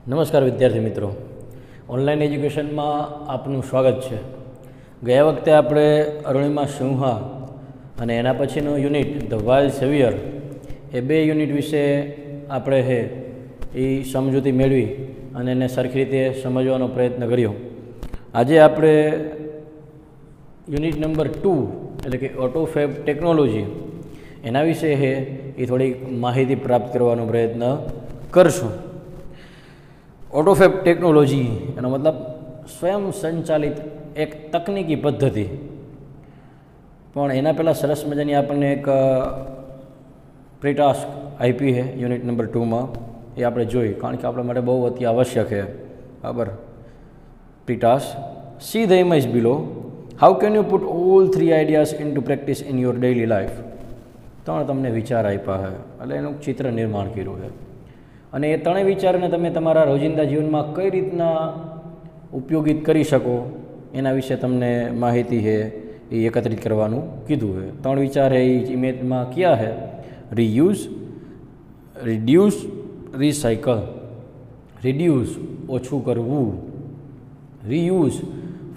નમસ્કાર વિદ્યાર્થી મિત્રો, ઓનલાઈન એજ્યુકેશનમાં આપનું સ્વાગત છે. ગયા વખતે આપણે અરુણિમા સિંહા અને એના પછીનું યુનિટ ધ વાઇલ્ડ સેવિયર એ બે યુનિટ વિશે આપણે એ સમજૂતી મેળવી અને એને સરખી રીતે સમજવાનો પ્રયત્ન કર્યો. આજે આપણે યુનિટ નંબર 2 એટલે કે ઓટોફેબ ટેકનોલોજી એના વિશે એ થોડીક માહિતી પ્રાપ્ત કરવાનો પ્રયત્ન કરશું. ઓટોફેબ ટેકનોલોજી એનો મતલબ સ્વયં સંચાલિત એક તકનીકી પદ્ધતિ. પણ એના પહેલાં સરસ મજાની આપણને એક પ્રી-ટાસ્ક આપી છે યુનિટ નંબર 2માં, એ આપણે જોઈ, કારણ કે આપણા માટે બહુ અતિ આવશ્યક છે. બરાબર. Pre-task: see the image below. How can you put all 3 ideas into practice in your daily life. તમને વિચાર આપ્યા છે, એટલે એનું ચિત્ર નિર્માણ કર્યું છે, અને એ ત્રણેય વિચારને તમે તમારા રોજિંદા જીવનમાં કઈ રીતના ઉપયોગિત કરી શકો એના વિશે તમને માહિતી છે એ એકત્રિત કરવાનું કીધું છે. 3 વિચાર એ ઇમેજમાં કયા છે? Reuse, reduce, recycle. રિડ્યુસ ઓછું કરવું, રીયુઝ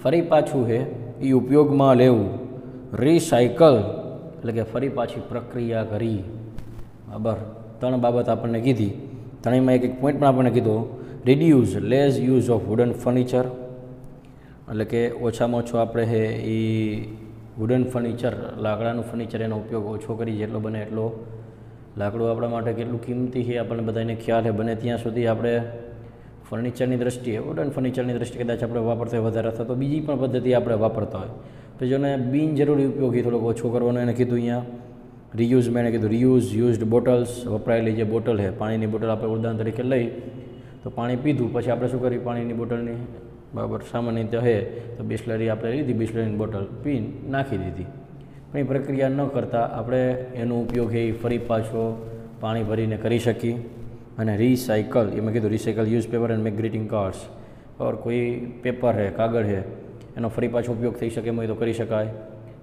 ફરી પાછું છે એ ઉપયોગમાં લેવું, રિસાયકલ એટલે કે ફરી પાછી પ્રક્રિયા કરી. બરાબર. 3 બાબત આપણને કીધી. ત્રણેયમાં એક પોઈન્ટ પણ આપણને કીધો. Reduce, less use of wooden furniture, એટલે કે ઓછામાં ઓછો આપણે એ વુડન ફર્નિચર, લાકડાનું ફર્નિચર, એનો ઉપયોગ ઓછો કરી, જેટલો બને એટલો. લાકડું આપણા માટે કેટલું કિંમતી છે આપણને બધાને ખ્યાલ છે. બને ત્યાં સુધી આપણે ફર્નિચરની દ્રષ્ટિએ, વુડન ફર્નિચરની દ્રષ્ટિએ કદાચ આપણે વાપરતા હોય વધારે, અથવા તો બીજી પણ પદ્ધતિ આપણે વાપરતા હોય, તો જેને બિનજરૂરી ઉપયોગી થોડોક ઓછો કરવાનો એને કીધું. અહીંયા રીયુઝ મેં કીધું. રીયુઝ યુઝડ બોટલ્સ, વપરાયેલી જે બોટલ છે, પાણીની બોટલ આપણે ઉદાહરણ તરીકે લઈ તો પાણી પીધું પછી આપણે શું કરીએ? પાણીની બોટલની, બરાબર, સામાન્ય રીતે તો બિસ્લરી આપણે લીધી, બિસ્લરીની બોટલ પીને નાખી દીધી. પણ એ પ્રક્રિયા ન કરતાં આપણે એનો ઉપયોગ ફરી પાછો પાણી ભરીને કરી શકીએ. અને રિસાયકલ, એમાં કીધું recycle use paper and make greeting cards. Or કોઈ પેપર છે, કાગળ છે, એનો ફરી પાછો ઉપયોગ થઈ શકે એમ હોય તો કરી શકાય.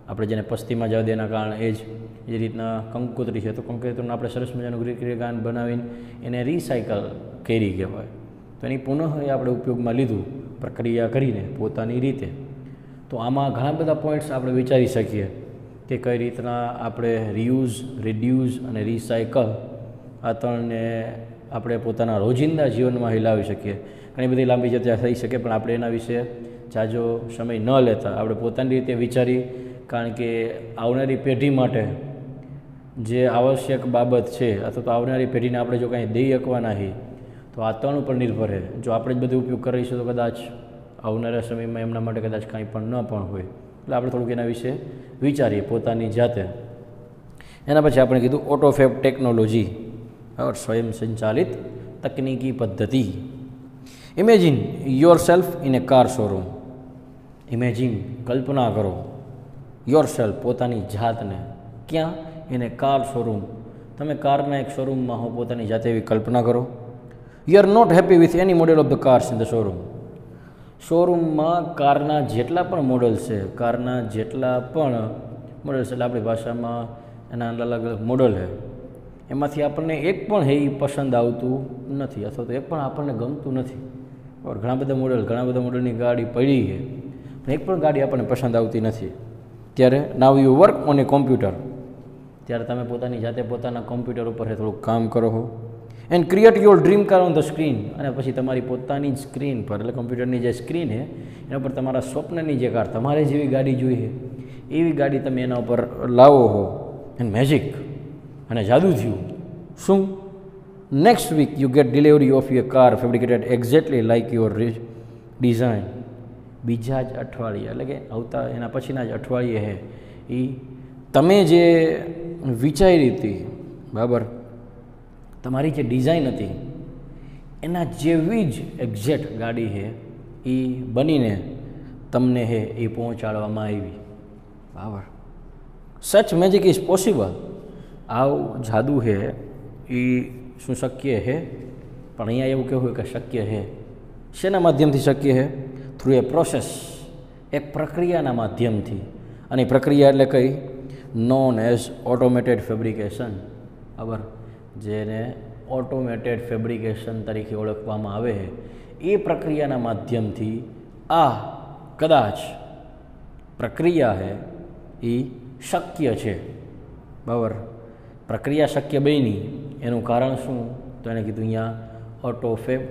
આપણે જેને પસ્તીમાં જવા દેના કારણે એ જ રીતના કંકોત્રી છે, તો કંકોત્રીનું આપણે સરસ મજાનું ગાન બનાવીને એને રિસાયકલ કરી કહેવાય. તો એની પુનઃ આપણે ઉપયોગમાં લીધું, પ્રક્રિયા કરીને પોતાની રીતે. તો આમાં ઘણા બધા પોઈન્ટ્સ આપણે વિચારી શકીએ કે કઈ રીતના આપણે રીયુઝ, રિડ્યુસ અને રિસાયકલ આ ત્રણને આપણે પોતાના રોજિંદા જીવનમાં લાવી શકીએ. ઘણી બધી લાંબી ચર્ચા થઈ શકે, પણ આપણે એના વિશે જાજો સમય ન લેતા આપણે પોતાની રીતે વિચારી, કારણ કે આવનારી પેઢી માટે જે આવશ્યક બાબત છે, અથવા તો આવનારી પેઢીને આપણે જો કાંઈ દઈ શકવાના છીએ તો આ 3 ઉપર નિર્ભર છે. જો આપણે જ બધો ઉપયોગ કરીશું તો કદાચ આવનારા સમયમાં એમના માટે કદાચ કાંઈ પણ ન પણ હોય. એટલે આપણે થોડુંક એના વિશે વિચારીએ પોતાની જાતે. એના પછી આપણે કીધું ઓટોફેબ ટેકનોલોજી, સ્વયં સંચાલિત તકનીકી પદ્ધતિ. Imagine yourself in a car showroom. Imagine, કલ્પના કરો, યોર સેલ્ફ પોતાની જાતને. ક્યાં? એને કાર શોરૂમ. તમે કારના એક શોરૂમમાં હો, પોતાની જાતે એવી કલ્પના કરો. You are not happy with any model of the cars in the showroom. શોરૂમમાં કારના જેટલા પણ મોડલ્સ છે, કારના જેટલા પણ મોડલ્સ, એટલે આપણી ભાષામાં એના અલગ અલગ મોડલ છે, એમાંથી આપણને એક પણ એ પસંદ આવતું નથી, અથવા તો એક પણ આપણને ગમતું નથી. ઘણા બધા મોડલની ગાડી પડી છે, પણ એક પણ ગાડી આપણને પસંદ આવતી નથી. ત્યારે now you work on A computer. ત્યારે તમે પોતાની જાતે પોતાના કોમ્પ્યુટર ઉપર થોડુંક કામ કરો છો. And create your dream car on the screen. અને પછી તમારી પોતાની જ સ્ક્રીન પર, એટલે કોમ્પ્યુટરની જે સ્ક્રીન છે એના પર તમારા સ્વપ્નની જે કાર, તમારે જેવી ગાડી જોઈએ એવી ગાડી તમે એના ઉપર લાવો છો. એન્ડ મેજિક, અને જાદુ થયું. શું? Next week you get delivery of your car fabricated exactly like your design. બીજા જ અઠવાડિયે, એટલે કે આવતા એના પછીના જ અઠવાડિયે એ તમે જે વિચારી હતી, બરાબર, તમારી જે ડિઝાઇન હતી એના જેવી જ એક્ઝેક્ટ ગાડી છે એ બનીને તમને એ પહોંચાડવામાં આવી. બરાબર. સચ મેજિક ઇઝ પોસિબલ. આવું જાદુ છે એ શું શક્ય છે? પણ અહીંયા એવું કહેવું કે શક્ય છે. શેના માધ્યમથી શક્ય છે? થ્રુ એ પ્રોસેસ, એક પ્રક્રિયાના માધ્યમથી. અને પ્રક્રિયા એટલે કઈ? Known as automated fabrication. બરાબર. જેને ઓટોમેટેડ ફેબ્રિકેશન તરીકે ઓળખવામાં આવે છે, એ પ્રક્રિયાના માધ્યમથી આ કદાચ પ્રક્રિયા છે એ શક્ય છે. બરાબર, પ્રક્રિયા શક્ય બની એનું કારણ શું? તો એને કીધું અહીંયા ઓટોફેબ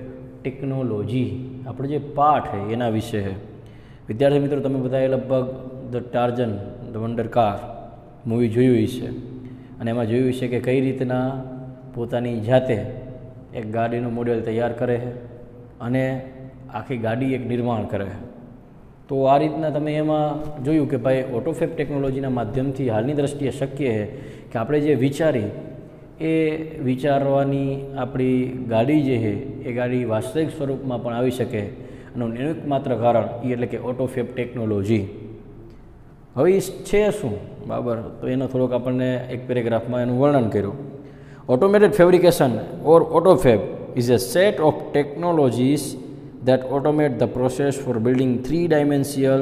ટેકનોલોજી આપણો જે પાઠ છે એના વિશે છે. વિદ્યાર્થી મિત્રો, તમે બધાએ લગભગ the Tarzan the wonder car movie જોયું છે અને એમાં જોયું છે કે કઈ રીતના પોતાની જાતે એક ગાડીનું મોડેલ તૈયાર કરે છે અને આખી ગાડી એક નિર્માણ કરે છે. તો આ રીતના તમે એમાં જોયું કે ભાઈ ઓટોફેબ ટેકનોલોજીના માધ્યમથી હાલની દ્રષ્ટિએ શક્ય છે કે આપણે જે વિચારી એ વિચારવાની આપણી ગાડી જે છે એ ગાડી વાસ્તવિક સ્વરૂપમાં પણ આવી શકે. એનું એકમાત્ર કારણ એ એટલે કે ઓટોફેબ ટેકનોલોજી. હવે એ છે શું? બરાબર, તો એનો થોડોક આપણને એક પેરેગ્રાફમાં એનું વર્ણન કર્યું. Automated fabrication or autofab is a set of technologies that automate the process for building three-dimensional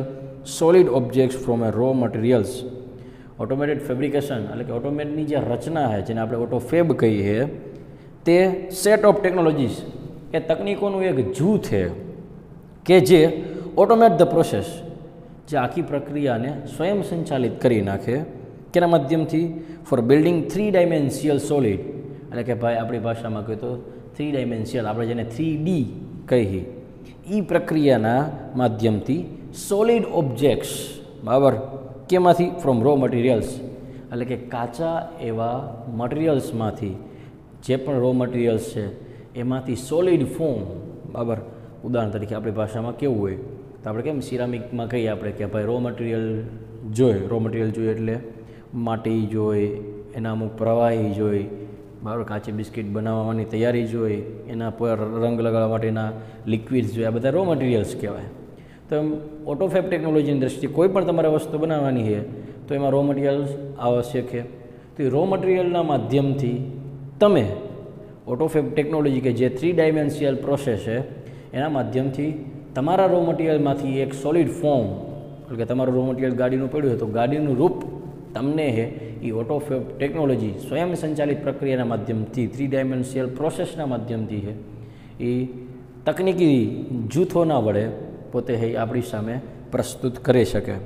solid objects from a raw materials. Automated fabrication એટલે કે ઓટોમેટની જે રચના છે જેને આપણે ઓટોફેબ કહીએ, તે સેટ ઓફ ટેકનોલોજીસ એ તકનીકોનું એક જૂથ છે કે જે ઓટોમેટ ધ પ્રોસેસ, જે આખી પ્રક્રિયાને સ્વયં સંચાલિત કરી નાખે. કેના માધ્યમથી? ફોર બિલ્ડિંગ થ્રી-ડાયમેન્શિયલ સોલિડ, એટલે કે ભાઈ આપણી ભાષામાં કહીએ તો થ્રી-ડાયમેન્શિયલ, આપણે જેને 3D કહીએ, એ પ્રક્રિયાના માધ્યમથી સોલિડ ઓબ્જેક્ટ્સ, બરાબર, કેમાંથી? ફ્રોમ રો મટીરિયલ્સ, એટલે કે કાચા એવા મટીરિયલ્સમાંથી, જે પણ રો મટીરિયલ્સ છે એમાંથી સોલિડ ફોર્મ, બરાબર. ઉદાહરણ તરીકે આપણી ભાષામાં કેવું હોય તો આપણે કેમ સિરામિકમાં કહીએ આપણે કે ભાઈ રો મટીરિયલ જોઈએ એટલે માટી જોઈએ, એના અમુક પ્રવાહી જોઈએ, બરાબર, કાચી બિસ્કિટ બનાવવાની તૈયારી જોઈએ, એના પર રંગ લગાડવા માટેના લિક્વિડ્સ જોઈએ, આ બધા રો મટીરિયલ્સ કહેવાય. તો એમ ઓટોફેબ ટેકનોલોજીની દ્રષ્ટિએ કોઈ પણ તમારે વસ્તુ બનાવવાની છે તો એમાં રો મટીરિયલ્સ આવશ્યક છે. તો એ રો મટીરિયલના માધ્યમથી તમે ઓટોફેબ ટેકનોલોજી કે જે 3-ડાયમેન્શિયલ પ્રોસેસ છે એના માધ્યમથી તમારા રો મટીરિયલમાંથી એક સોલિડ ફોર્મ, એટલે કે તમારું રો મટીરિયલ ગાડીનું પડ્યું હોય તો ગાડીનું રૂપ તમને છે એ ઓટોફેબ ટેકનોલોજી સ્વયં સંચાલિત પ્રક્રિયાના માધ્યમથી 3-ડાયમેન્શિયલ પ્રોસેસના માધ્યમથી છે એ તકનીકી જૂથોના વડે પોતે છે આપણી સામે પ્રસ્તુત કરી શકે.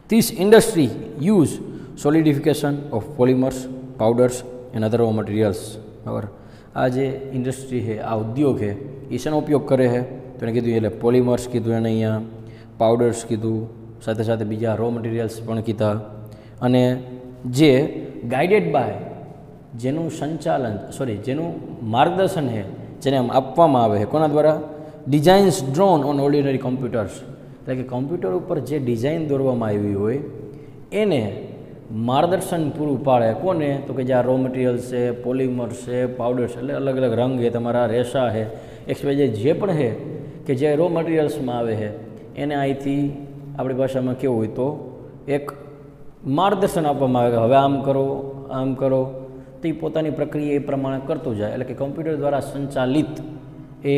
This industry use solidification of polymers, powders and other raw materials. બરાબર, આ જે ઇન્ડસ્ટ્રી છે, આ ઉદ્યોગ છે, એ શેનો ઉપયોગ કરે છે? તો એને કીધું એટલે પોલિમર્સ કીધું, એને અહીંયા પાવડર્સ કીધું, સાથે સાથે બીજા રો મટીરિયલ્સ પણ કીધા. અને જે ગાઈડેડ બાય, જેનું માર્ગદર્શન છે જેને આપવામાં આવે છે કોના દ્વારા? Designs drone on ordinary computers, એટલે કે કોમ્પ્યુટર ઉપર જે ડિઝાઇન દોરવામાં આવી હોય એને માર્ગદર્શન પૂરું પાડે. કોને? તો કે જે આ રો મટીરિયલ્સ છે, પોલિમર્સ છે, પાવડર્સ, એટલે અલગ અલગ રંગ છે, તમારા રેસા છે, XYZ જે પણ છે કે જે રો મટીરિયલ્સમાં આવે છે એને અહીંથી આપણી ભાષામાં કેવું હોય તો એક માર્ગદર્શન આપવામાં આવે કે હવે આમ કરો, તો એ પોતાની પ્રક્રિયા એ પ્રમાણે કરતું જાય. એટલે કે કોમ્પ્યુટર દ્વારા સંચાલિત એ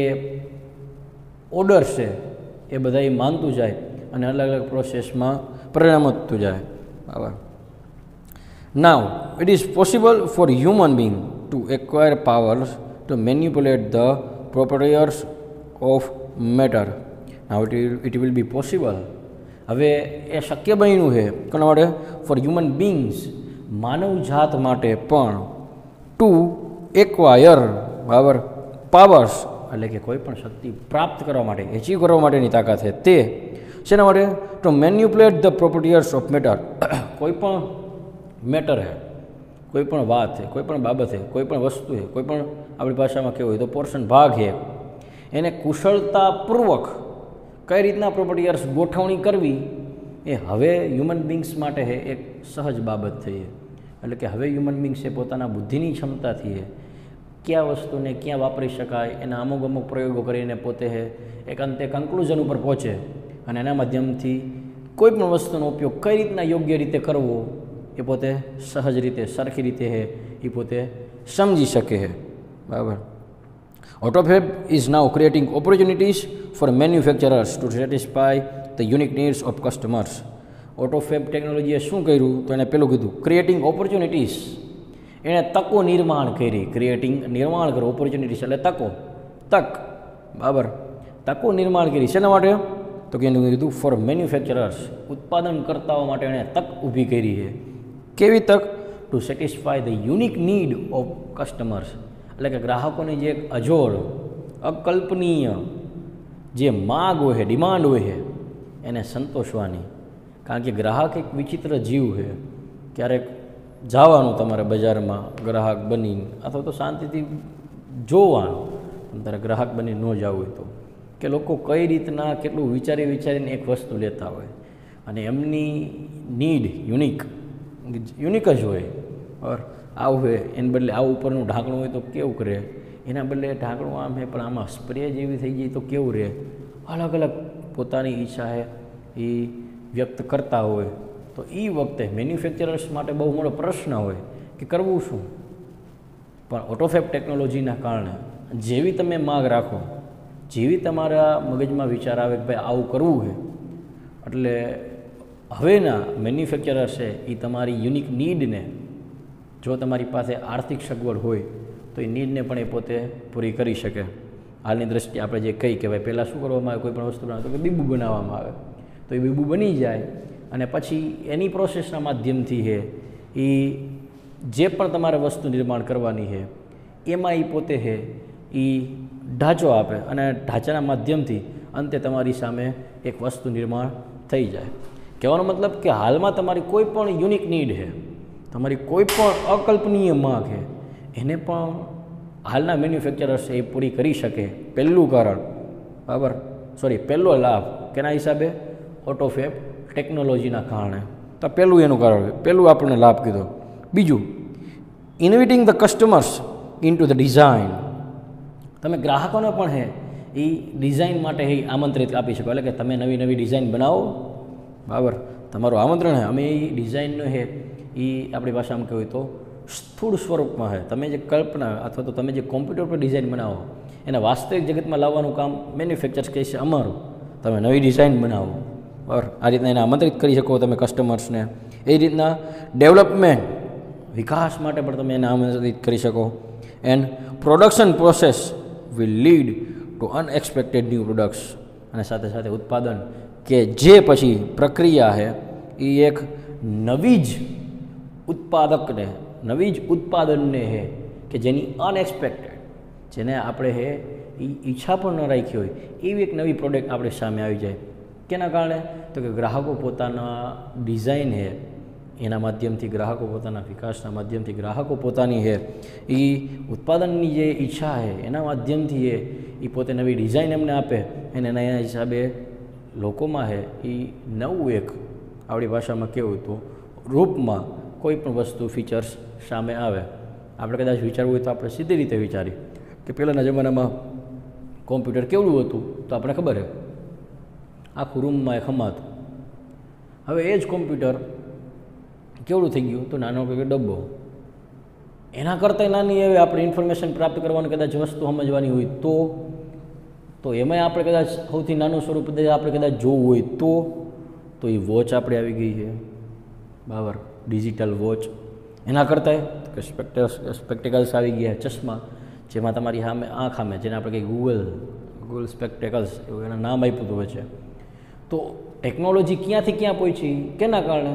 ઓર્ડર છે એ બધા એ માનતું જાય અને અલગ અલગ પ્રોસેસમાં પરિણમતું જાય. બરાબર. Now it is possible for human being to acquire powers to manipulate the properties of matter. Now it will be possible. હવે એ શક્ય બન્યું છે કોના માટે? ફોર હ્યુમન બિંગ્સ, માનવ જાત માટે પણ, ટુ એક્વાયર, બરાબર, પાવર્સ, એટલે કે કોઈ પણ શક્તિ પ્રાપ્ત કરવા માટે, એચીવ કરવા માટેની તાકાત છે તે શેના માટે? To manipulate the properties of matter. કોઈ પણ મેટર છે, કોઈ પણ વાત છે, કોઈ પણ બાબત છે, કોઈ પણ વસ્તુ છે, કોઈ પણ આપણી ભાષામાં કેવું હોય તો પોર્શન ભાગ છે, એને કુશળતાપૂર્વક કઈ રીતના પ્રોપર્ટીઝ ગોઠવણી કરવી એ હવે હ્યુમન બિંગ્સ માટે છે એક સહજ બાબત થઈ. એટલે કે હવે હ્યુમન બિંગ્સ એ પોતાના બુદ્ધિની ક્ષમતાથી કયા વસ્તુને ક્યાં વાપરી શકાય એના અમુક પ્રયોગો કરીને પોતે એક અંતે કન્ક્લુઝન ઉપર પહોંચે અને એના માધ્યમથી કોઈ પણ વસ્તુનો ઉપયોગ કઈ રીતના યોગ્ય રીતે કરવો એ પોતે સહજ રીતે, સરખી રીતે એ પોતે સમજી શકે છે. બરાબર. Autofab is now creating opportunities for manufacturers to satisfy the unique needs of customers. Autofab ટેકનોલોજીએ શું કર્યું? તો એને પેલું કીધું ક્રિએટિંગ ઓપોર્ચ્યુનિટીઝ, એણે તકો નિર્માણ કરી, ક્રિએટિંગ નિર્માણ કરો, ઓપોર્ચ્યુનિટીસ એટલે તકો, તક, બરાબર, તકો નિર્માણ કરી. શેના માટે? તો કે એનું કીધું ફોર મેન્યુફેક્ચરર્સ, ઉત્પાદનકર્તાઓ માટે એણે તક ઊભી કરી છે. કેવી તક? To satisfy the unique need of customers, એટલે કે ગ્રાહકોની જે એક અજોડ, અકલ્પનીય જે માગ હોય છે, ડિમાન્ડ હોય છે, એને સંતોષવાની. કારણ કે ગ્રાહક એક વિચિત્ર જીવ છે. ક્યારેક જવાનું તમારે બજારમાં ગ્રાહક બનીને, અથવા તો શાંતિથી જોવાનું, તમારે ગ્રાહક બની ન જવું હોય તો, કે લોકો કઈ રીતના કેટલું વિચારીને એક વસ્તુ લેતા હોય, અને એમની નીડ યુનિક જ હોય. ઓર આવું હોય એને બદલે આવું ઉપરનું ઢાંકણું હોય તો કેવું કરે, એના બદલે ઢાંકણું આમ છે પણ આમાં સ્પ્રે જેવી થઈ જાય તો કેવું રહે. અલગ અલગ પોતાની ઈચ્છા છે એ વ્યક્ત કરતા હોય. તો એ વખતે મેન્યુફેક્ચરર્સ માટે બહુ મોટો પ્રશ્ન હોય કે કરવું શું. પણ ઓટોફેબ ટેકનોલોજીના કારણે જેવી તમે માગ રાખો, જેવી તમારા મગજમાં વિચાર આવે કે ભાઈ આવું કરવું છે, એટલે હવેના મેન્યુફેક્ચરર્સ છે એ તમારી યુનિક નીડને, જો તમારી પાસે આર્થિક સગવડ હોય તો એ નીડને પણ એ પોતે પૂરી કરી શકે. હાલની દ્રષ્ટિએ આપણે જે કહી કે ભાઈ પહેલાં શું કરવામાં આવે, કોઈ પણ વસ્તુ બનાવે તો કે બીબું બનાવવામાં આવે, તો એ બીબું બની જાય અને પછી એની પ્રોસેસના માધ્યમથી છે એ જે પણ તમારે વસ્તુ નિર્માણ કરવાની છે એમાં એ પોતે છે એ ઢાંચો આપે, અને ઢાંચાના માધ્યમથી અંતે તમારી સામે એક વસ્તુ નિર્માણ થઈ જાય. કહેવાનો મતલબ કે હાલમાં તમારી કોઈ પણ યુનિક નીડ છે, તમારી કોઈ પણ અકલ્પનીય માંગ છે, એને પણ હાલના મેન્યુફેક્ચરર્સ એ પૂરી કરી શકે. પહેલું કારણ, બરાબર, પહેલો લાભ કેના હિસાબે? ઓટોફેબ ટેકનોલોજીના કારણે. તો પહેલું એનું કારણ, પહેલું આપણને લાભ કીધો. બીજું, ઇન્વિટિંગ the customers in to the design. તમે ગ્રાહકોને પણ છે એ ડિઝાઇન માટે એ આમંત્રિત આપી શકો, એટલે કે તમે નવી નવી ડિઝાઇન બનાવો, બરાબર, તમારું આમંત્રણ છે. અમે એ ડિઝાઇનનો છે એ આપણી ભાષામાં કહેવું તો સ્થૂળ સ્વરૂપમાં છે. તમે જે કલ્પના અથવા તો તમે જે કોમ્પ્યુટર પર ડિઝાઇન બનાવો એને વાસ્તવિક જગતમાં લાવવાનું કામ મેન્યુફેક્ચર્સ કહે છે અમારું. તમે નવી ડિઝાઇન બનાવો, બરાબર, આ રીતના એને આમંત્રિત કરી શકો તમે કસ્ટમર્સને. એ રીતના ડેવલપમેન્ટ, વિકાસ માટે પણ તમે એને આમંત્રિત કરી શકો. And production process will lead to unexpected new products. અને સાથે સાથે ઉત્પાદન કે જે પછી પ્રક્રિયા છે એ એક નવી જ ઉત્પાદનને છે કે જેની અનએક્સપેક્ટેડ, જેને આપણે છે એ ઈચ્છા પણ ન રાખી હોય એવી એક નવી પ્રોડક્ટ આપણે સામે આવી જાય. કેના કારણે? તો કે ગ્રાહકો પોતાના ડિઝાઇન છે એના માધ્યમથી, ગ્રાહકો પોતાના વિકાસના માધ્યમથી, ગ્રાહકો પોતાની છે એ ઉત્પાદનની જે ઈચ્છા છે એના માધ્યમથી એ પોતે નવી ડિઝાઇન એમને આપે, અને એના હિસાબે લોકોમાં છે એ નવું એક, આપણી ભાષામાં કહેવું તો રૂપમાં કોઈ પણ વસ્તુ ફીચર્સ સામે આવે. આપણે કદાચ વિચારવું હોય તો આપણે સીધી રીતે વિચારીએ કે પહેલાંના જમાનામાં કોમ્પ્યુટર કેવડું હતું તો આપણે ખબર છે આખું રૂમમાં એક હમાતું. હવે એ જ કોમ્પ્યુટર કેવડું થઈ ગયું તો નાનો કોઈ ડબ્બો. એના કરતાં નાની એવી આપણે ઇન્ફોર્મેશન પ્રાપ્ત કરવાની કદાચ વસ્તુ સમજવાની હોય તો એમાંય આપણે કદાચ સૌથી નાનું સ્વરૂપ આપણે કદાચ જોવું હોય તો એ વોચ આપણે આવી ગઈ છે, બરાબર, ડિજિટલ વોચ. એના કરતાં કે સ્પેક્ટેકલ્સ આવી ગયા, ચશ્મા, જેમાં તમારી સામે આંખ સામે, જેને આપણે કંઈ ગૂગલ સ્પેક્ટેકલ્સ એવું એના નામ આપ્યું હતું છે. તો ટેકનોલોજી ક્યાંથી ક્યાં પહોંચી, કેના કારણે?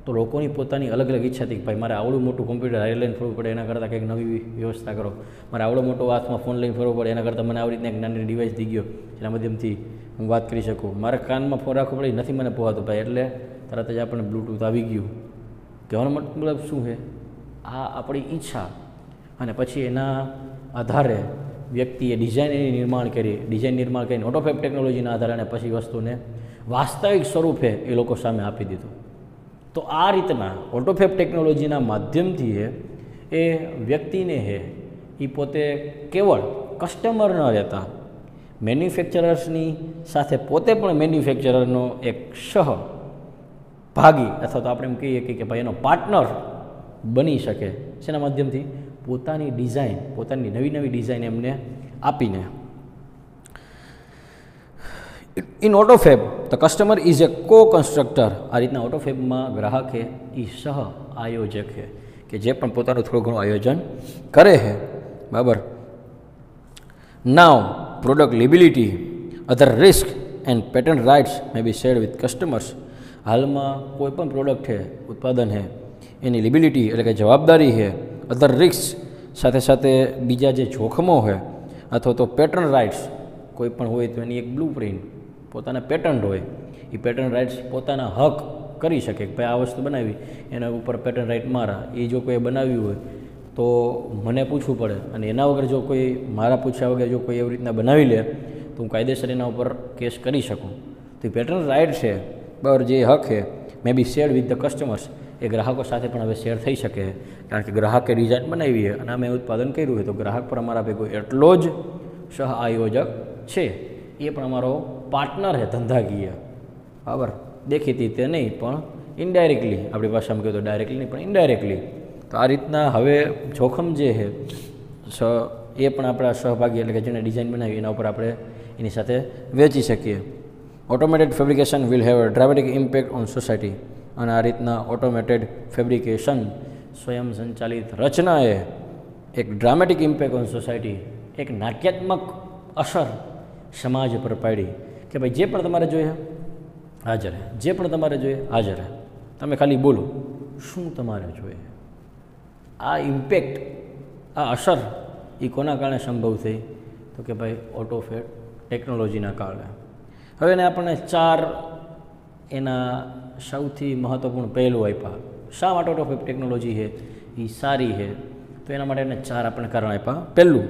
તો લોકોની પોતાની અલગ અલગ ઈચ્છા હતી કે ભાઈ મારે આવડું મોટું કોમ્પ્યુટર હારે લઈને ફરવું પડે, એના કરતાં કંઈક નવી વ્યવસ્થા કરો. મારે આવડો મોટો હાથમાં ફોન લઈને ફરવો પડે, એના કરતાં મને આવી રીતના એક નાની ડિવાઇસ થઈ ગયો જેના માધ્યમથી હું વાત કરી શકું. મારે કાનમાં ફોન રાખવો પડે, નથી મને પોહાતો ભાઈ, એટલે તરત જ આપણને બ્લૂટૂથ આવી ગયું. કહેવાનો મતલબ શું છે? આ આપણી ઈચ્છા, અને પછી એના આધારે વ્યક્તિએ ડિઝાઇન નિર્માણ કરીને ઓટોફેબ ટેકનોલોજીના આધારે અને પછી વસ્તુને વાસ્તવિક સ્વરૂપે એ લોકો સામે આપી દીધું. તો આ રીતના ઓટોફેબ ટેકનોલોજીના માધ્યમથી એ વ્યક્તિને એ પોતે કેવળ કસ્ટમર ન રહેતા, મેન્યુફેક્ચરર્સની સાથે પોતે પણ મેન્યુફેક્ચરરનો એક સહભાગી અથવા તો આપણે એમ કહીએ કે ભાઈ એનો પાર્ટનર બની શકે. શેના માધ્યમથી? પોતાની ડિઝાઇન, પોતાની નવી નવી ડિઝાઇન એમને આપીને. ઇન ઓટોફેબ ધ કસ્ટમર ઇઝ એ કો કન્સ્ટ્રક્ટર. આ રીતના ઓટોફેબમાં ગ્રાહક એ સહ આયોજક છે કે કે જે પણ પોતાનું થોડું ઘણું આયોજન કરે છે, બરાબર. Now product liability, other risk and patent rights may be shared with customers. હાલમાં કોઈ પણ પ્રોડક્ટ છે, ઉત્પાદન છે, એની લિબિલિટી એટલે કે જવાબદારી છે, અધર રિસ્ક સાથે સાથે બીજા જે જોખમો છે, અથવા તો પેટર્ન રાઇટ્સ કોઈ પણ હોય તો એની એક બ્લુ પ્રિન્ટ પોતાના પેટન્ટ હોય, એ પેટર્ન રાઇટ્સ પોતાના હક કરી શકે કે ભાઈ આ વસ્તુ બનાવી એના ઉપર પેટર્ન રાઇટ મારા. એ જો કોઈ બનાવ્યું હોય તો મને પૂછવું પડે, અને એના વગર જો કોઈ મારા પૂછ્યા વગર જો કોઈ એવી રીતના બનાવી લે તો હું કાયદેસર એના ઉપર કેસ કરી શકું. તો એ પેટર્ન રાઇટ છે, બરાબર, જે હક છે મે બી શેર વિથ ધ કસ્ટમર્સ, એ ગ્રાહકો સાથે પણ હવે શેર થઈ શકે, કારણ કે ગ્રાહકે ડિઝાઇન બનાવી છે અને અમે ઉત્પાદન કર્યું હોય તો ગ્રાહક પર અમારા ભેગો એટલો જ સહ આયોજક છે, એ પણ અમારો પાર્ટનર છે ધંધાકીય, બરાબર. દેખીતી રીતે નહીં પણ ઇનડાયરેક્ટલી, આપણી ભાષામાં કહ્યું તો ડાયરેક્ટલી નહીં પણ ઇનડાયરેક્ટલી. તો આ રીતના હવે જોખમ જે છે એ પણ આપણા સહભાગી એટલે કે જેને ડિઝાઇન બનાવી એના ઉપર આપણે એની સાથે વેચી શકીએ. Automated fabrication will have uh dramatic impact on society, અને આ રીતના ઓટોમેટેડ ફેબ્રિકેશન સ્વયં સંચાલિત રચનાએ એક ડ્રામેટિક ઇમ્પેક્ટ ઓન સોસાયટી, એક નાટ્યાત્મક અસર સમાજ પર પાડી કે ભાઈ જે પણ તમારે જોઈએ હાજર, જે પણ તમારે જોઈએ હાજર, તમે ખાલી બોલો શું તમારે જોઈએ. આ ઇમ્પેક્ટ, આ અસર એ કોના કારણે સંભવ થઈ તો કે ભાઈ ઓટોફેટ ટેકનોલોજીના કારણે. હવે એને આપણને 4 એના સૌથી મહત્ત્વપૂર્ણ પહેલું આપ્યા. શા માટે ઓટોફેટ ટેકનોલોજી છે એ સારી છે તો એના માટે એને 4 આપણને કારણ આપ્યા. પહેલું,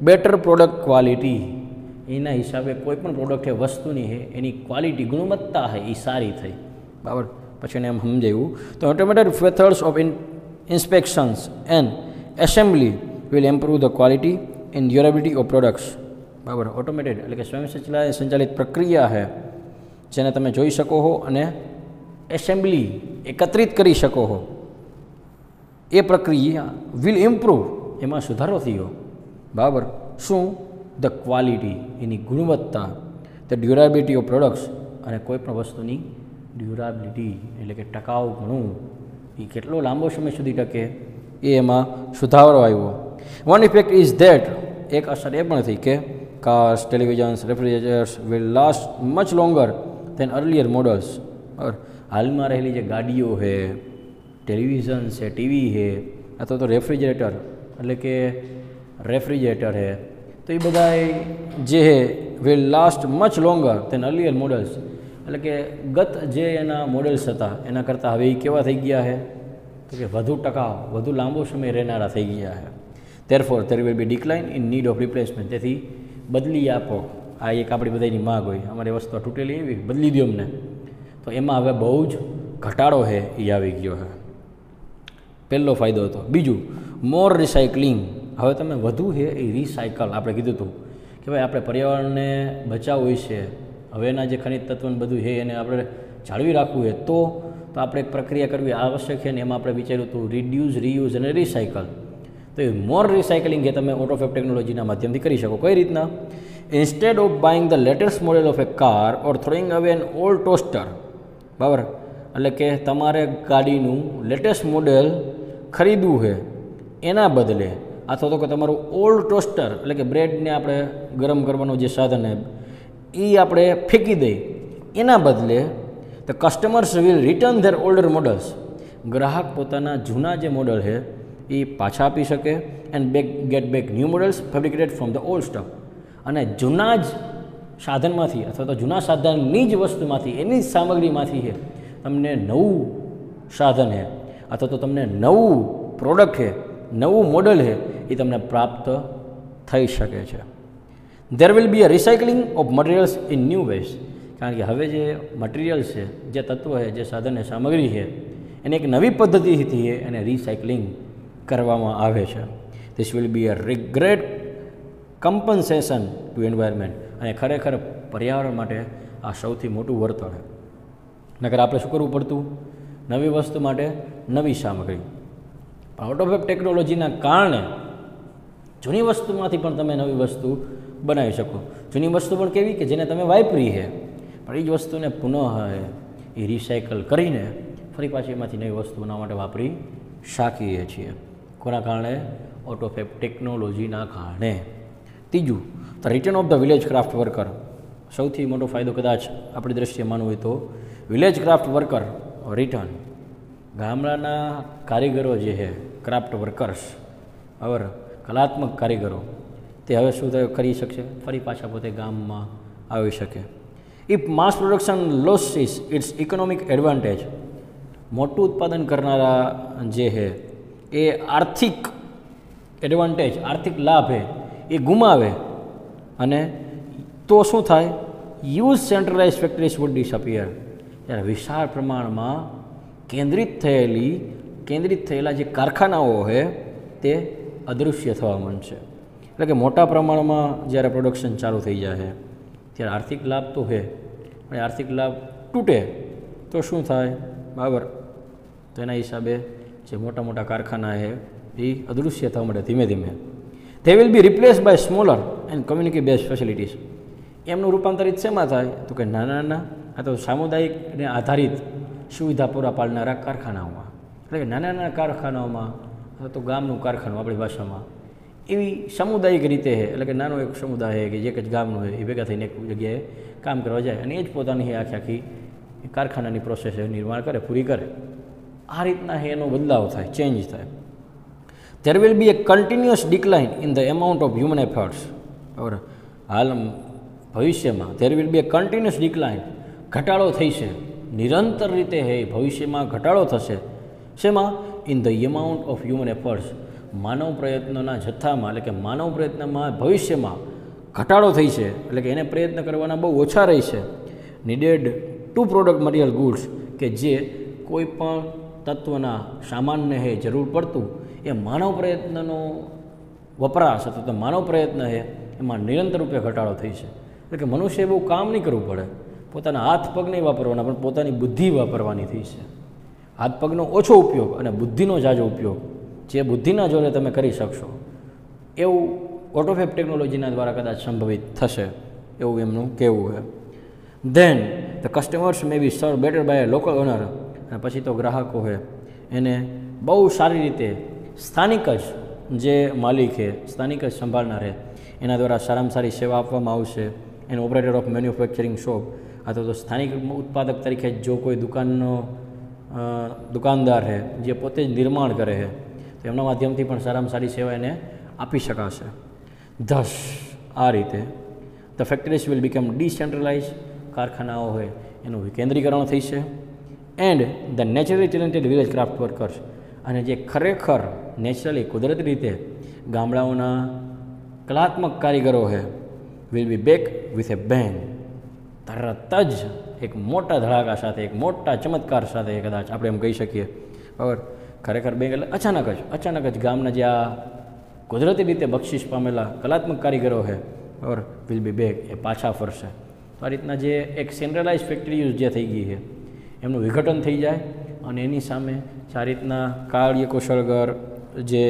બેટર પ્રોડક્ટ ક્વોલિટી. એના હિસાબે કોઈ પણ પ્રોડક્ટ છે વસ્તુની છે એની ક્વોલિટી ગુણવત્તા છે એ સારી થઈ, બરાબર. પછી એને એમ સમજાવ્યું તો automated methods of ઇન્સ્પેક્શન્સ and assembly will improve the quality and durability of products, બરાબર. ઓટોમેટેડ એટલે કે સ્વયં સંચાલિત પ્રક્રિયા છે જેને તમે જોઈ શકો છો અને એસેમ્બલી એકત્રિત કરી શકો છો. એ પ્રક્રિયા વિલ ઇમ્પ્રૂવ, એમાં સુધારો થયો, બરાબર. શું? ધ ક્વોલિટી, એની ગુણવત્તા, ધ ડ્યુરેબિલિટી ઓફ પ્રોડક્ટ્સ, અને કોઈ પણ વસ્તુની ડ્યુરેબિલિટી એટલે કે ટકાઉપણું, એ કેટલો લાંબો સમય સુધી ટકે એ એમાં સુધારો આવ્યો. વન ઇફેક્ટ ઇઝ ધેટ, એક અસર એ પણ થઈ કે cars, televisions, refrigerators will last much longer than earlier models. હાલમાં રહેલી જે ગાડીઓ છે, ટેલિવિઝન છે, ટીવી છે, અથવા તો રેફ્રિજરેટર એટલે કે રેફ્રિજરેટર છે, તો એ બધા જે will last much longer than earlier models, એટલે કે ગત જે એના મોડલ્સ હતા એના કરતાં હવે એ કેવા થઈ ગયા છે તો કે વધુ ટકાઉ, વધુ લાંબો સમય રહેનારા થઈ ગયા છે. Therefore there will B decline in need of replacement. તેથી બદલી આપો, આ એક આપણી બધાની માગ હોય, અમારી વસ્તુ તૂટેલી એવી બદલી દો અમને, તો એમાં હવે બહુ જ ઘટાડો છે એ આવી ગયો છે. પહેલો ફાયદો હતો. બીજું, મોર રિસાયકલિંગ. હવે તમે વધુ છે એ રિસાયકલ, આપણે કીધું હતું કે ભાઈ આપણે પર્યાવરણને બચાવવું છે, હવે એના જે ખનિજ તત્વને બધું છે એને આપણે જાળવી રાખવું છે તો આપણે એક પ્રક્રિયા કરવી આવશ્યક છે, ને એમાં આપણે વિચાર્યું હતું રિડ્યુસ, રીયુઝ અને રિસાયકલ. તો એ મોર રિસાયકલિંગ એ તમે ઓટોફેબ ટેકનોલોજીના માધ્યમથી કરી શકો. કઈ રીતના? Instead of buying the latest model of A car or throwing અવે એન ઓલ્ડ ટોસ્ટર, બરાબર, એટલે કે તમારે ગાડીનું લેટેસ્ટ મોડેલ ખરીદવું છે એના બદલે, અથવા તો કે તમારું ઓલ્ડ ટોસ્ટર એટલે કે બ્રેડને આપણે ગરમ કરવાનું જે સાધન છે એ આપણે ફેંકી દઈએ, એના બદલે the customers will return there older models. ગ્રાહક પોતાના જૂના જે મોડલ છે એ પાછા આપી શકે and get back new models fabricated from the old stuff. અને જૂના જ સાધનમાંથી અથવા તો જૂના સાધનની જ વસ્તુમાંથી, એની જ સામગ્રીમાંથી છે તમને નવું સાધન છે અથવા તો તમને નવું પ્રોડક્ટ છે, નવું મોડલ છે એ તમને પ્રાપ્ત થઈ શકે છે. There will be a recycling of materials in new ways. કારણ કે હવે જે મટીરિયલ્સ છે, જે તત્વો છે, જે સાધન છે, સામગ્રી છે, એને એક નવી પદ્ધતિથી એને રિસાયકલિંગ કરવામાં આવે છે. This will be a great compensation to environment. અને ખરેખર પર્યાવરણ માટે આ સૌથી મોટું વળતર છે. નકર આપણે શું કરવું પડતું? નવી વસ્તુ માટે નવી સામગ્રી. પણ ઓટોફેબ ટેકનોલોજીના કારણે જૂની વસ્તુમાંથી પણ તમે નવી વસ્તુ બનાવી શકો. જૂની વસ્તુ પણ કેવી કે જેને તમે વાપરી છે, પણ એ જ વસ્તુને પુનઃ એ રિસાયકલ કરીને ફરી પાછી એમાંથી નવી વસ્તુ બનાવવા માટે વાપરી શકીએ છીએ. કોના કારણે? ઓટોફેબ ટેકનોલોજીના કારણે. ત્રીજું, the return of the village craft worker. સૌથી મોટો ફાયદો કદાચ આપણી દ્રષ્ટિએ માનવું હોય તો વિલેજ ક્રાફ્ટ વર્કર રિટર્ન. ગામડાના કારીગરો જે છે, ક્રાફ્ટ વર્કર્સ, બરાબર, કલાત્મક કારીગરો, તે હવે શું કરી શકશે? ફરી પાછા પોતે ગામમાં આવી શકે. If mass production loses its economic advantage. મોટું ઉત્પાદન કરનારા જે છે એ આર્થિક એડવાન્ટેજ, આર્થિક લાભ છે એ ગુમાવે, અને તો શું થાય? Use centralize factories would disappear. ત્યારે વિશાળ પ્રમાણમાં કેન્દ્રિત થયેલા જે કારખાનાઓ છે તે અદૃશ્ય થવા માંડશે. એટલે કે મોટા પ્રમાણમાં જ્યારે પ્રોડક્શન ચાલુ થઈ જાય ત્યારે આર્થિક લાભ તો છે, પણ આર્થિક લાભ તૂટે તો શું થાય? બરાબર, તો એના હિસાબે જે મોટા મોટા કારખાના છે એ અદૃશ્ય થવા મળે ધીમે ધીમે. They will be replace by smaller and community base facilities. એમનું રૂપાંતરિત શેમાં થાય? તો કે નાના નાના, આ તો સામુદાયિકને આધારિત સુવિધા પૂરા પાડનારા કારખાનાઓમાં. એટલે કે નાના નાના કારખાનાઓમાં, તો ગામનું કારખાનું આપણી ભાષામાં, એવી સામુદાયિક રીતે છે. એટલે કે નાનો એક સમુદાય છે કે જે એક જ ગામનો હોય, એ ભેગા થઈને એક જગ્યાએ કામ કરવા જાય અને એ જ પોતાની આખી કારખાનાની પ્રોસેસ નિર્માણ કરે, પૂરી કરે. આ રીતના એનો બદલાવ થાય, ચેન્જ થાય. There will be a continuous decline in the amount of human efforts. બરાબર, હાલ ભવિષ્યમાં there will be a continuous decline, ઘટાડો થઈ છે નિરંતર રીતે. ભવિષ્યમાં ઘટાડો થશે શેમાં? In the amount of human efforts. માનવ પ્રયત્નોના જથ્થામાં, એટલે કે માનવ પ્રયત્નમાં ભવિષ્યમાં ઘટાડો થઈ છે. એટલે કે એને પ્રયત્ન કરવાના બહુ ઓછા રહી છે. Needed two product material goods, કે જે કોઈ પણ તત્વના સામાનને જરૂર પડતું એ માનવ પ્રયત્નનો વપરાશ અથવા તો માનવ પ્રયત્ન છે એમાં નિરંતર રૂપે ઘટાડો થઈ છે. એટલે કે મનુષ્ય બહુ કામ નહીં કરવું પડે, પોતાના હાથ પગ નહીં વાપરવાના, પણ પોતાની બુદ્ધિ વાપરવાની થઈ છે. હાથ પગનો ઓછો ઉપયોગ અને બુદ્ધિનો ઝાઝો ઉપયોગ, જે બુદ્ધિના જોડે તમે કરી શકશો, એવું ઓટોફેબ ટેકનોલોજીના દ્વારા કદાચ સંભવિત થશે, એવું એમનું કહેવું છે. ધેન ધ કસ્ટમર્સ મે બી સર્વ બેટર બાય લોકલ ઓનર. અને પછી તો ગ્રાહકો છે એને બહુ સારી રીતે સ્થાનિક જ જે માલિક છે, સ્થાનિક જ સંભાળનાર છે, એના દ્વારા સારામાં સારી સેવા આપવામાં આવશે. એનો ઓપરેટર ઓફ મેન્યુફેક્ચરિંગ શોપ, અથવા તો સ્થાનિક ઉત્પાદક તરીકે જો કોઈ દુકાનદાર છે જે પોતે જ નિર્માણ કરે છે, તો એમના માધ્યમથી પણ સારામાં સારી સેવા એને આપી શકાશે. ધસ આ રીતે the factories will become decentralise. કારખાનાઓ હોય એનું વિકેન્દ્રીકરણ થઈ છે. And the naturally talented village craft workers. અને જે ખરેખર નેચરલી કુદરતી રીતે ગામડાઓના કલાત્મક કારીગરો છે, will be back with a bang. તરત જ એક મોટા ધડાકા સાથે, એક મોટા ચમત્કાર સાથે કદાચ આપણે એમ કહી શકીએ. બરાબર, ખરેખર બેંગ એટલે અચાનક જ ગામના જે આ કુદરતી રીતે બક્ષિસ પામેલા કલાત્મક કારીગરો છે, બરાબર, વિલ બી બેક, એ પાછા ફરશે. તો આ રીતના જે એક સેન્ટ્રલાઇઝ ફેક્ટરી જે થઈ ગઈ છે એમનું વિઘટન થઈ જાય, અને એની સામે આ રીતના કાર્યકુશળગર જે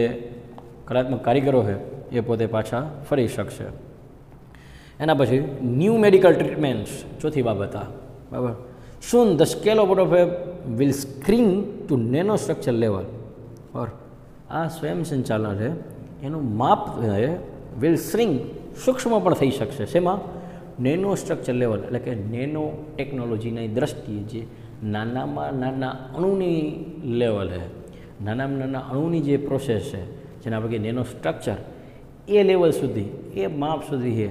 કલાત્મક કારીગરો છે એ પોતે પાછા ફરી શકશે. એના પછી ન્યૂ મેડિકલ ટ્રીટમેન્ટ્સ, ચોથી બાબત આ. બરાબર, soon the scale of autofab will screen to nano structure level. Or આ સ્વયં સંચાલન છે એનું માપ વિલ શ્રિંક, સૂક્ષ્મ પણ થઈ શકશે. શેમાં? નેનો સ્ટ્રક્ચર લેવલ, એટલે કે નેનો ટેકનોલોજીની દ્રષ્ટિએ જે નાનામાં નાના અણુની લેવલ છે, નાનામાં નાના અણુની જે પ્રોસેસ છે, જેને આપણે કહીએ નેનો સ્ટ્રક્ચર, એ લેવલ સુધી, એ માપ સુધી છે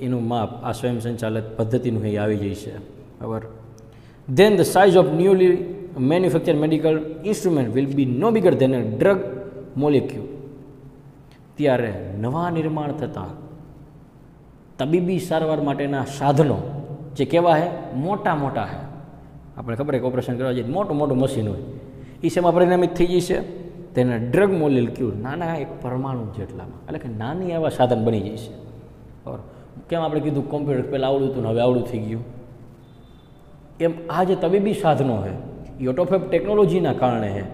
એનું માપ આ સ્વયં સંચાલિત પદ્ધતિનું એ આવી જાય છે. બરાબર. Then the size of newly manufacture medical instrument will be no bigger than a drug molecule. ત્યારે નવા નિર્માણ થતા તબીબી સારવાર માટેના સાધનો જે કેવા છે? મોટા છે. આપણે ખબર છે કે ઓપરેશન કરવા જઈએ મોટું મશીન હોય, એ શેમાં પરિણામિત થઈ જશે? તેના ડ્રગ મોલિક્યુલ, નાના એક પરમાણુ જેટલામાં, એટલે કે નાની એવા સાધન બની જશે. બરાબર. કેમ આપણે કીધું કોમ્પ્યુટર પહેલાં આવડું હતું ને હવે આવડું થઈ ગયું, એમ આ જે તબીબી સાધનો છે એ ઓટોફેબ ટેકનોલોજીના કારણે છે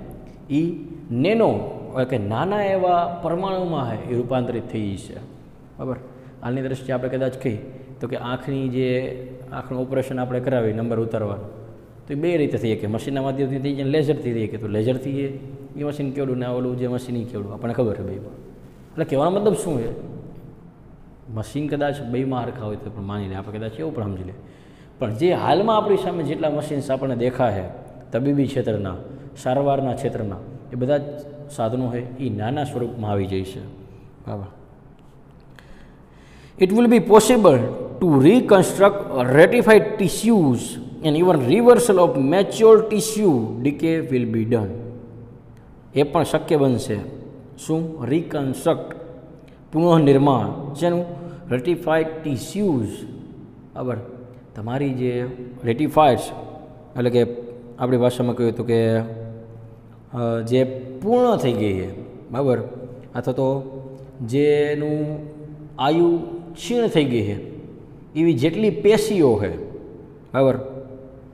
એ નેનો, એટલે કે નાના એવા પરમાણુમાં છે એ રૂપાંતરિત થઈ જશે. બરાબર. હાલની દ્રષ્ટિએ આપણે કદાચ કહી તો કે આંખનું ઓપરેશન આપણે કરાવી નંબર ઉતારવાનું, તો એ બે રીતે થઈ શકે. મશીનના માધ્યમથી થઈ જાય, લેઝરથી થઈ શકે. તો લેઝરથી એ એ મશીન કેવડું ને ઓલું જે મશીન એ કેવડું આપણને ખબર છે બેમાં. એટલે કહેવાનો મતલબ શું છે, મશીન કદાચ બેમાં હરખા હોય તો પણ માની લે, આપણે કદાચ એવું પણ સમજી લે, પણ જે હાલમાં આપણી સામે જેટલા મશીન્સ આપણને દેખાય છે તબીબી ક્ષેત્રના, સારવારના ક્ષેત્રના, એ બધા જ સાધનો છે એ નાના સ્વરૂપમાં આવી જાય છે. બરાબર. It will be possible to reconstruct ratified tissues and even reversal of mature tissue decay will be done. એ પણ શક્ય બનશે. શું? રિકન્સ્ટ્રક્ટ, પુનઃનિર્માણ. જેનું? રેટિફાઈડ ટિશ્યુઝ. બરાબર. તમારી જે રેટિફાઈડ્સ એટલે કે આપણી ભાષામાં કહ્યું હતું કે જે પૂર્ણ થઈ ગઈ છે, બરાબર, અથવા તો જેનું આયુ ક્ષીણ થઈ ગઈ છે એવી જેટલી પેશીઓ છે, બરાબર,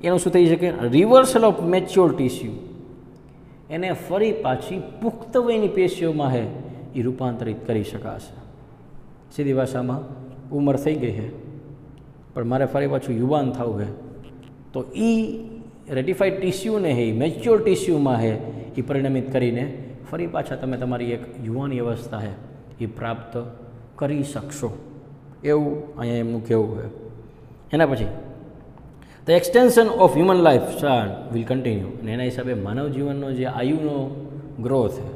એનું શું થઈ શકે? રિવર્સલ ઓફ મેચ્યોર ટિશ્યુ, એને ફરી પાછી પુખ્ત વયની પેશીઓમાં છે એ રૂપાંતરિત કરી શકાશે. સીધી ભાષામાં ઉંમર થઈ ગઈ છે પણ મારે ફરી પાછું યુવાન થવું છે, તો એ રેટિફાઈડ ટિશ્યુને છે એ મેચ્યોર ટિશ્યુમાં છે એ પરિણમિત કરીને ફરી પાછા તમે તમારી એક યુવાની અવસ્થા છે એ પ્રાપ્ત કરી શકશો, એવું અહીંયા એમનું કહેવું છે. એના પછી the extension of human life span will continue, અને એના હિસાબે માનવ જીવનનો જે આયુનો ગ્રોથ છે,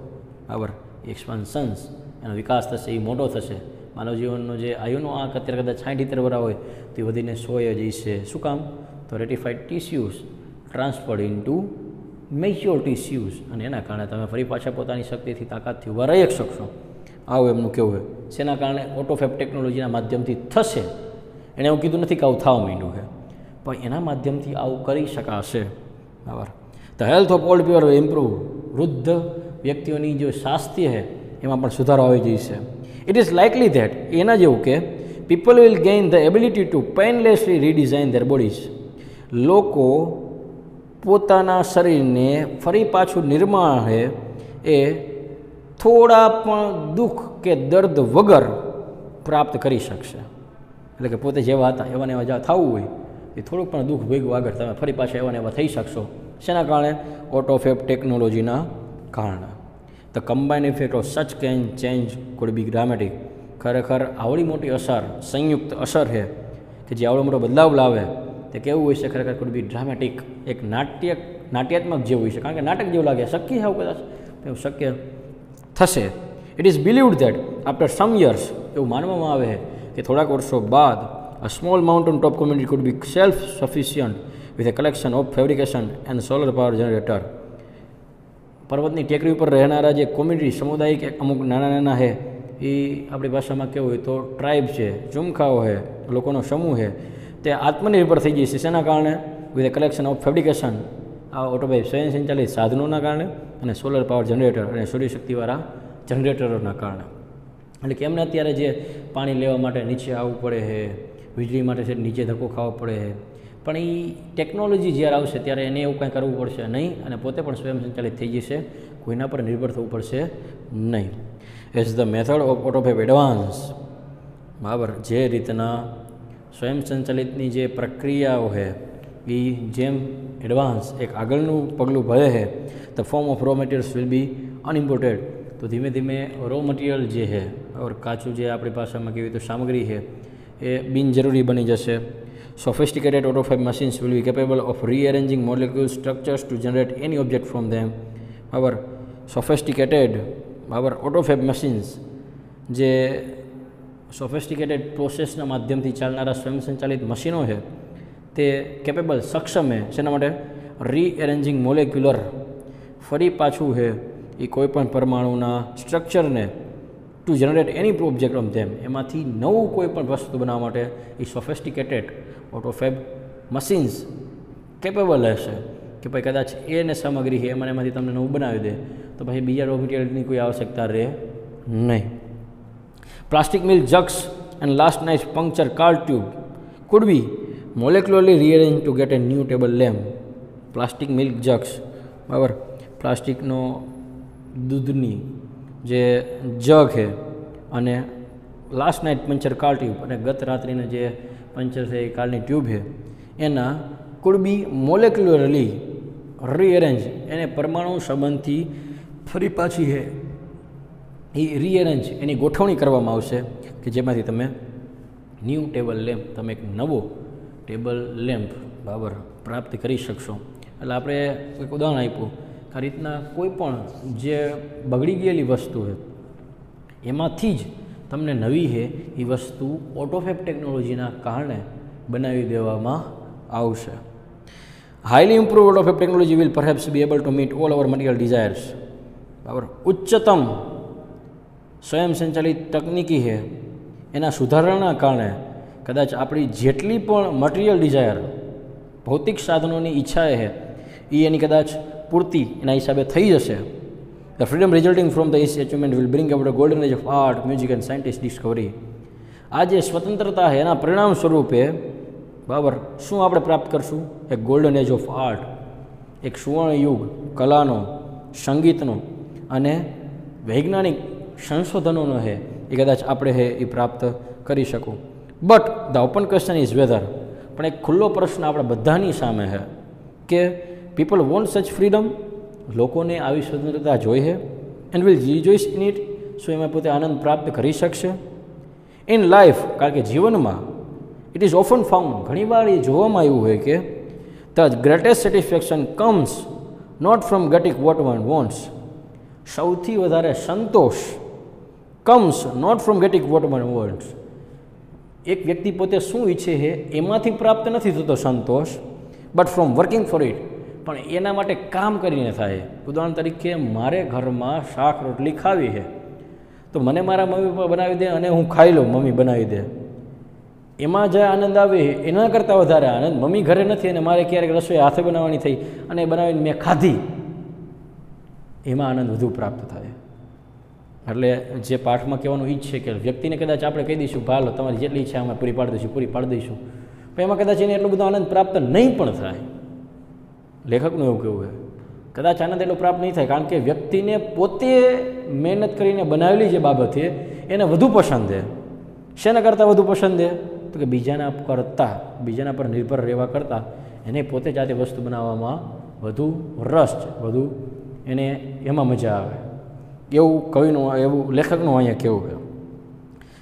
બરાબર, એક્સપાન્શન્સ, એનો વિકાસ થશે, એ મોટો થશે. માનવ જીવનનો જે આયુનો આંક અત્યારે કદાચ 60-70 વર્ષ હોય તો એ વધીને 100 જશે. શું કામ? તો રેટિફાઈડ tissues transferred into mature tissues, અને એના કારણે તમે ફરી પાછા પોતાની શક્તિથી, તાકાતથી ઊભા રહી શકશો. આવું એમનું કહેવું છે. શેના કારણે? ઓટોફેબ ટેકનોલોજીના માધ્યમથી થશે. એણે એવું કીધું નથી કે આવું થવા માંડ્યું છે, પણ એના માધ્યમથી આવું કરી શકાશે. બરાબર. The health of old people will improve. વૃદ્ધ વ્યક્તિઓની જે સ્વાસ્થ્ય છે એમાં પણ સુધારો આવી જશે. ઇટ ઇઝ લાઇકલી ધેટ, એના જેવું કે people will gain the ability to painlessly redesign their bodies. લોકો પોતાના શરીરને ફરી પાછું નિર્માણ છે એ થોડા પણ દુઃખ કે દર્દ વગર પ્રાપ્ત કરી શકશે. એટલે કે પોતે જેવા હતા એવાને એવા જ્યાં થવું હોય એ થોડુંક પણ દુઃખ ભોગવ્યા આગળ તમે ફરી પાછા એવાને એવા થઈ શકશો. શેના કારણે? ઓટોફેબ ટેકનોલોજીના કારણે. ધ કમ્બાઇન્ડ ઇફેક્ટ ઓફ સચ can change food B dramatic. ખરેખર આવડી મોટી અસર, સંયુક્ત અસર છે કે જે આવડો મોટો બદલાવ લાવે તે કેવું હોય છે? ખરેખર કુડ બી ડ્રામેટિક. એક નાટ્યાત્મક જેવું હોય છે, કારણ કે નાટક જેવું લાગે. શક્ય છે આવું કદાચ? એવું શક્ય થશે. It is believed that after some years, એવું માનવામાં આવે છે કે થોડાક વર્ષો બાદ a small mountain top community food B self sufficient with a collection of fabrication and solar power generator. પર્વતની ટેકરી ઉપર રહેનારા જે કોમ્યુનિટી, સમુદાયિક અમુક નાના નાના છે, એ આપણી ભાષામાં કેવું હોય તો ટ્રાઇબ છે, ઝુમખાઓ છે, લોકોનો સમૂહ છે, તે આત્મનિર્ભર થઈ જશે. શેના કારણે? With a collection of fabrication, આ ઓટોબાઇક સ્વયં સંચાલિત સાધનોના કારણે, અને સોલર પાવર જનરેટર અને સૂર્યશક્તિવાળા જનરેટરોના કારણે. એટલે કે એમને અત્યારે જે પાણી લેવા માટે નીચે આવવું પડે છે, વીજળી માટે છે નીચે ધક્કો ખાવો પડે છે, પણ એ ટેકનોલોજી જ્યારે આવશે ત્યારે એને એવું કાંઈ કરવું પડશે નહીં, અને પોતે પણ સ્વયં સંચાલિત થઈ જશે, કોઈના પર નિર્ભર થવું પડશે નહીં. As the method of autofab advance, બરાબર, જે રીતના સ્વયં સંચાલિતની જે પ્રક્રિયાઓ છે એ જેમ એડવાન્સ એક આગળનું પગલું ભરે છે, the form of raw materials will be unimported. તો ધીમે ધીમે રો મટીરિયલ જે છે, ઓર કાચું જે આપણી ભાષામાં કહેવી તો સામગ્રી છે, એ બિનજરૂરી બની જશે. Sophisticated autofab machines will be capable of rearranging molecule structures to generate any object from them. બરાબર. સોફિસ્ટિકેટેડ, બરાબર, ઓટોફેબ મશીન્સ જે સોફિસ્ટિકેટેડ પ્રોસેસના માધ્યમથી ચાલનારા સ્વયં સંચાલિત મશીનો છે, તે કેપેબલ, સક્ષમ છે શેના માટે? રીએરેન્જિંગ મોલેક્યુલર, ફરી પાછું છે એ કોઈપણ પરમાણુના સ્ટ્રક્ચરને two generate any object of them, એમાંથી નવું કોઈ પણ વસ્તુ બનાવવા માટે એ સોફિસ્ટિકેટેડ ઓટોફેબ મશીન્સ કેપેબલ હશે કે ભાઈ કદાચ એને સામગ્રી છે એમાંથી તમને નવું બનાવી દે, તો પછી બીજા રો મટીરિયલની કોઈ આવશ્યકતા રહે નહીં. Plastic milk jugs and last night puncture car tube could be molecularly rearrange to get a new table lamp. Plastic milk jugs, બરાબર, પ્લાસ્ટિકનો દૂધની જે જગ છે, અને last night puncture car tube, અને ગત રાત્રિના જે પંચર છે એ કારની ટ્યુબ છે, એના કુડ બી મોલેક્યુલરલી રીઅરેન્જ, એને પરમાણુ સંબંધથી ફરી પાછી હે એ રીએરેન્જ એની ગોઠવણી કરવામાં આવશે કે જેમાંથી તમે ન્યૂ ટેબલ લેમ્પ, તમે એક નવો ટેબલ લેમ્પ બરાબર પ્રાપ્ત કરી શકશો. એટલે આપણે એક ઉદાહરણ આપ્યું કે આ રીતના કોઈ પણ જે બગડી ગયેલી વસ્તુ છે એમાંથી જ તમને નવી છે એ વસ્તુ ઓટોફેબ ટેકનોલોજીના કારણે બનાવી દેવામાં આવશે. Highly improve autofab technology will perhaps be able to meet all our material desires. બરાબર, ઉચ્ચતમ સ્વયંસંચાલિત તકનીકી છે એના સુધારણાના કારણે કદાચ આપણી જેટલી પણ મટીરિયલ ડિઝાયર ભૌતિક સાધનોની ઈચ્છા છે એ એની કદાચ પૂર્તિ એના હિસાબે થઈ જશે. The freedom resulting from the is achievement will bring about a golden age of art, music and scientist discovery. આ જે સ્વતંત્રતા છે એના પરિણામ સ્વરૂપે બરાબર શું આપણે પ્રાપ્ત કરશું? એક ગોલ્ડન એજ ઓફ આર્ટ, એક સુવર્ણ યુગ કલાનો, સંગીતનો અને વૈજ્ઞાનિક સંશોધનોનો છે એ કદાચ આપણે છે એ પ્રાપ્ત કરી શકું. But the open question is whether, પણ એક ખુલ્લો પ્રશ્ન આપણા બધાની સામે છે કે પીપલ વોન્ટ સચ ફ્રીડમ, લોકોને આવી સ્વતંત્રતા જોઈ છે, એન્ડ વિલ રિજોઇસ ઇન ઇટ, શું એમાં પોતે આનંદ પ્રાપ્ત કરી શકશે? ઇન લાઈફ, કારણ કે જીવનમાં ઇટ ઇઝ ઓફન ફાઉન્ડ, ઘણીવાર એ જોવામાં આવ્યું હોય કે the greatest satisfaction comes not from getting what one wants. સૌથી વધારે સંતોષ comes not from getting what one wants. એક વ્યક્તિ પોતે શું ઈચ્છે છે એમાંથી પ્રાપ્ત નથી થતો સંતોષ, but from working for it, પણ એના માટે કામ કરીને થાય. ઉદાહરણ તરીકે મારે ઘરમાં શાક રોટલી ખાવી છે તો મને મારા મમ્મી પપ્પા બનાવી દે અને હું ખાઈ લઉં, મમ્મી બનાવી દે, એમાં જે આનંદ આવે એના કરતાં વધારે આનંદ મમ્મી ઘરે નથી અને મારે ક્યારેક રસોઈ હાથે બનાવવાની થઈ અને એ બનાવીને મેં ખાધી, એમાં આનંદ વધુ પ્રાપ્ત થાય. એટલે જે પાઠમાં કહેવાનું ઈ જ છે કે વ્યક્તિને કદાચ આપણે કહી દઈશું ભાલો તમારી જેટલી ઈચ્છા અમે પૂરી પાડી દઈશું, પણ એમાં કદાચ એને એટલો બધો આનંદ પ્રાપ્ત નહીં પણ થાય. લેખકનું એવું કહેવું છે કદાચ આનંદ એટલો પ્રાપ્ત નહીં થાય, કારણ કે વ્યક્તિને પોતે મહેનત કરીને બનાવેલી જે બાબત છે એને વધુ પસંદ છે. શેના કરતાં વધુ પસંદ છે? તો કે બીજાના પર નિર્ભર રહેવા કરતાં એને પોતે જાતે વસ્તુ બનાવવામાં વધુ રસ છે, વધુ એને એમાં મજા આવે. એવું કવિનું, એવું લેખકનું અહીંયા કહેવું છે.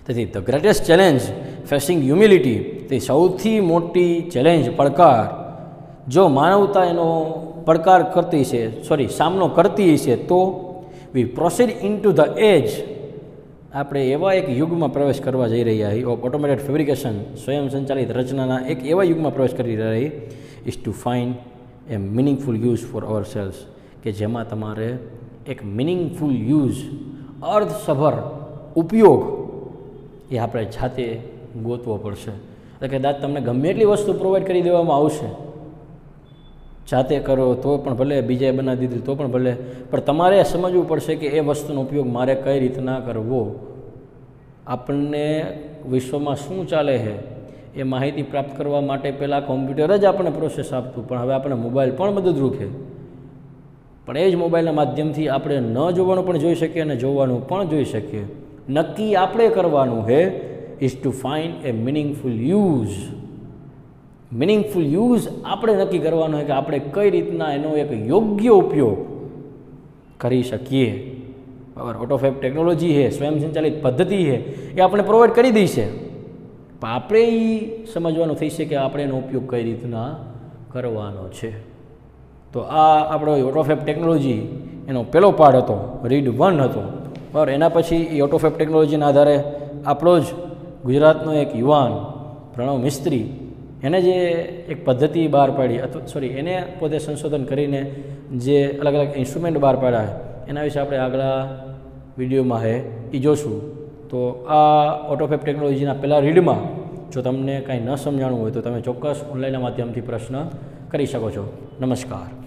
તેથી the greatest challenge facing humility, તે સૌથી મોટી ચેલેન્જ, પડકાર જો માનવતા એનો પડકાર કરતી છે, સામનો કરતી છે, તો we proceed into the age, આપણે એવા એક યુગમાં પ્રવેશ કરવા જઈ રહ્યા છીએ ઓફ ઓટોમેટેડ ફેબ્રિકેશન, સ્વયં સંચાલિત રચનાના એક એવા યુગમાં પ્રવેશ કરી રહ્યા છીએ is to find a meaningful use for our selves, કે જેમાં તમારે એક મિનિંગફુલ યુઝ, અર્થસભર ઉપયોગ એ આપણે જાતે ગોતવો પડશે. એટલે કે દાદ તમને ગમે એટલી વસ્તુ પ્રોવાઈડ કરી દેવામાં આવશે, જાતે કરો તો પણ ભલે, બીજાએ બનાવી દીધી તો પણ ભલે, પણ તમારે સમજવું પડશે કે એ વસ્તુનો ઉપયોગ મારે કઈ રીતના કરવો. આપણને વિશ્વમાં શું ચાલે છે એ માહિતી પ્રાપ્ત કરવા માટે પહેલાં કોમ્પ્યુટર જ આપણને પ્રોસેસ આપતું, પણ હવે આપણે મોબાઈલ પણ મદદરૂપ છે. પણ એ જ મોબાઈલના માધ્યમથી આપણે ન જોવાનું પણ જોઈ શકીએ અને જોવાનું પણ જોઈ શકીએ. નક્કી આપણે કરવાનું છે is to find a meaningful use. Meaningful use આપણે નક્કી કરવાનો છે કે આપણે કઈ રીતના એનો એક યોગ્ય ઉપયોગ કરી શકીએ. બરાબર, ઓટોફેબ ટેકનોલોજી છે, સ્વયં સંચાલિત પદ્ધતિ છે, એ આપણે પ્રોવાઈડ કરી દઈ છે, પણ આપણે એ સમજવાનું થઈ છે કે આપણે એનો ઉપયોગ કઈ રીતના કરવાનો છે. તો આ આપણો ઓટોફેબ ટેકનોલોજી એનો પહેલો પાર્ટ હતો, રીડ 1 હતો. બરાબર, એના પછી એ ઓટોફેબ ટેકનોલોજીના આધારે આપણો જ ગુજરાતનો એક યુવાન પ્રણવ મિસ્ત્રી, એને જે એક પદ્ધતિ બહાર પાડી, એને પોતે સંશોધન કરીને જે અલગ અલગ ઇન્સ્ટ્રુમેન્ટ બહાર પાડ્યા એના વિશે આપણે આગલા વિડીયોમાં એ જોશું. તો આ ઓટોફેબ ટેકનોલોજીના પહેલાં રીડમાં જો તમને કાંઈ ન સમજાણું હોય તો તમે ચોક્કસ ઓનલાઈનના માધ્યમથી પ્રશ્ન કરી શકો છો. નમસ્કાર.